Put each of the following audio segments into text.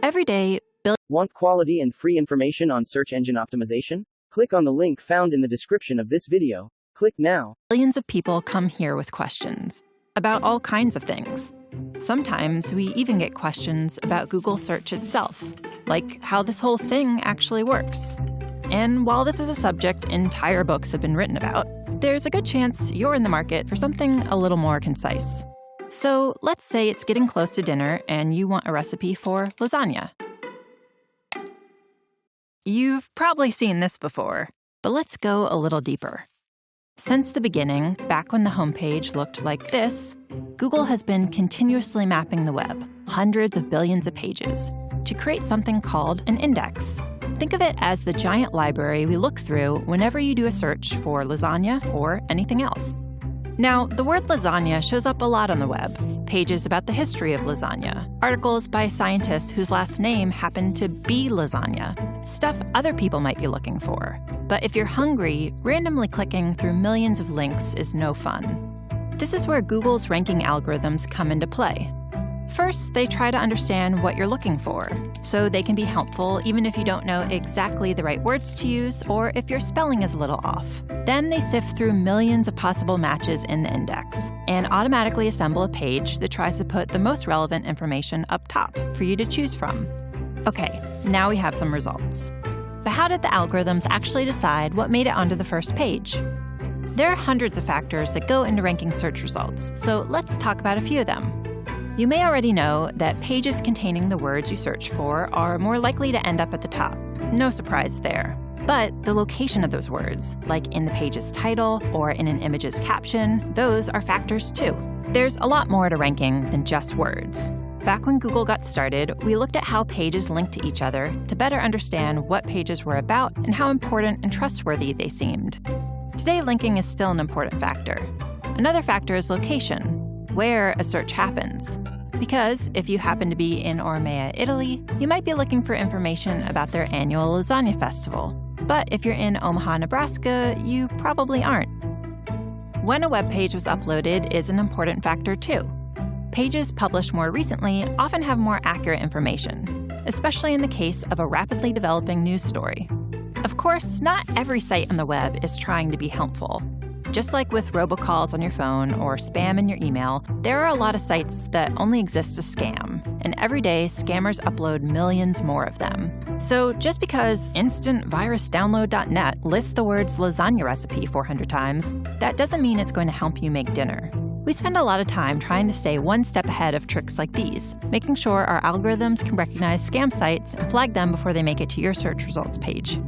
Every day, Want quality and free information on search engine optimization? Click on the link found in the description of this video. Click now. billions of people come here with questions about all kinds of things. Sometimes we even get questions about Google search itself, like how this whole thing actually works. And while this is a subject entire books have been written about, there's a good chance you're in the market for something a little more concise. So let's say it's getting close to dinner and you want a recipe for lasagna. You've probably seen this before, but let's go a little deeper. Since the beginning, back when the homepage looked like this, Google has been continuously mapping the web, hundreds of billions of pages, to create something called an index. Think of it as the giant library we look through whenever you do a search for lasagna or anything else. Now, the word lasagna shows up a lot on the web. Pages about the history of lasagna, articles by scientists whose last name happened to be lasagna, stuff other people might be looking for. But if you're hungry, randomly clicking through millions of links is no fun. This is where Google's ranking algorithms come into play. First, they try to understand what you're looking for, so they can be helpful even if you don't know exactly the right words to use or if your spelling is a little off. Then they sift through millions of possible matches in the index and automatically assemble a page that tries to put the most relevant information up top for you to choose from. Okay, now we have some results. But how did the algorithms actually decide what made it onto the first page? There are hundreds of factors that go into ranking search results, so let's talk about a few of them. You may already know that pages containing the words you search for are more likely to end up at the top. No surprise there. But the location of those words, like in the page's title or in an image's caption, those are factors too. There's a lot more to ranking than just words. Back when Google got started, we looked at how pages link to each other to better understand what pages were about and how important and trustworthy they seemed. Today, linking is still an important factor. Another factor is location, where a search happens. Because if you happen to be in Ormea, Italy, you might be looking for information about their annual lasagna festival. But if you're in Omaha, Nebraska, you probably aren't. When a web page was uploaded is an important factor too. Pages published more recently often have more accurate information, especially in the case of a rapidly developing news story. Of course, not every site on the web is trying to be helpful. Just like with robocalls on your phone or spam in your email, there are a lot of sites that only exist to scam, and every day scammers upload millions more of them. So just because instantvirusdownload.net lists the words lasagna recipe 400 times, that doesn't mean it's going to help you make dinner. We spend a lot of time trying to stay one step ahead of tricks like these, making sure our algorithms can recognize scam sites and flag them before they make it to your search results page.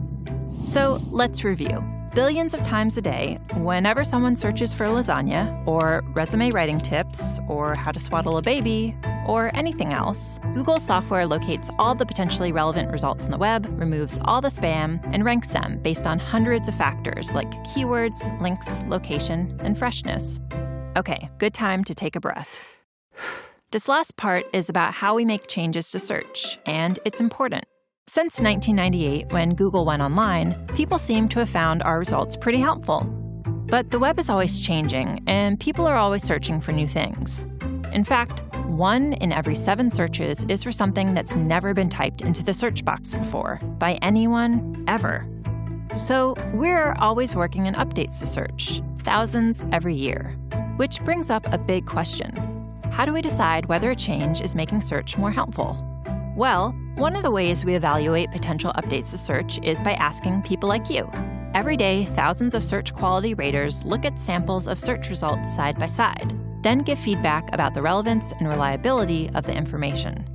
So let's review. Billions of times a day, whenever someone searches for lasagna, or resume writing tips, or how to swaddle a baby, or anything else, Google software locates all the potentially relevant results on the web, removes all the spam, and ranks them based on hundreds of factors like keywords, links, location, and freshness. Okay, good time to take a breath. This last part is about how we make changes to search, and it's important. Since 1998, when Google went online, people seem to have found our results pretty helpful. But the web is always changing, and people are always searching for new things. In fact, 1 in every 7 searches is for something that's never been typed into the search box before, by anyone, ever. So we're always working on updates to search, thousands every year. Which brings up a big question. How do we decide whether a change is making search more helpful? Well, one of the ways we evaluate potential updates to search is by asking people like you. Every day, thousands of search quality raters look at samples of search results side by side, then give feedback about the relevance and reliability of the information.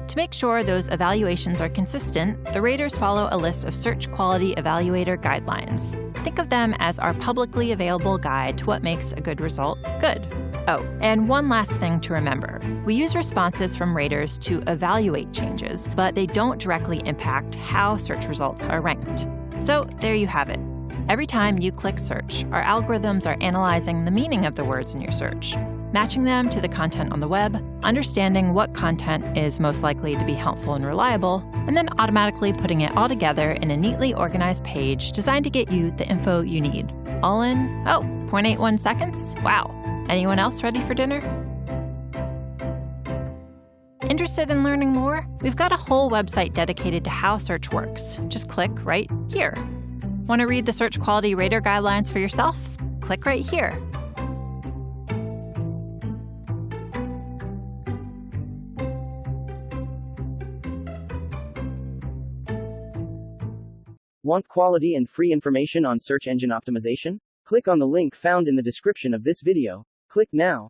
To make sure those evaluations are consistent, the raters follow a list of search quality evaluator guidelines. Think of them as our publicly available guide to what makes a good result good. Oh, and one last thing to remember. We use responses from raters to evaluate changes, but they don't directly impact how search results are ranked. So there you have it. Every time you click search, our algorithms are analyzing the meaning of the words in your search, matching them to the content on the web, understanding what content is most likely to be helpful and reliable, and then automatically putting it all together in a neatly organized page designed to get you the info you need. All in, 0.81 seconds? Wow. Anyone else ready for dinner? Interested in learning more? We've got a whole website dedicated to how search works. Just click right here. Want to read the Search Quality Rater guidelines for yourself? Click right here. Want quality and free information on search engine optimization? Click on the link found in the description of this video. Click now.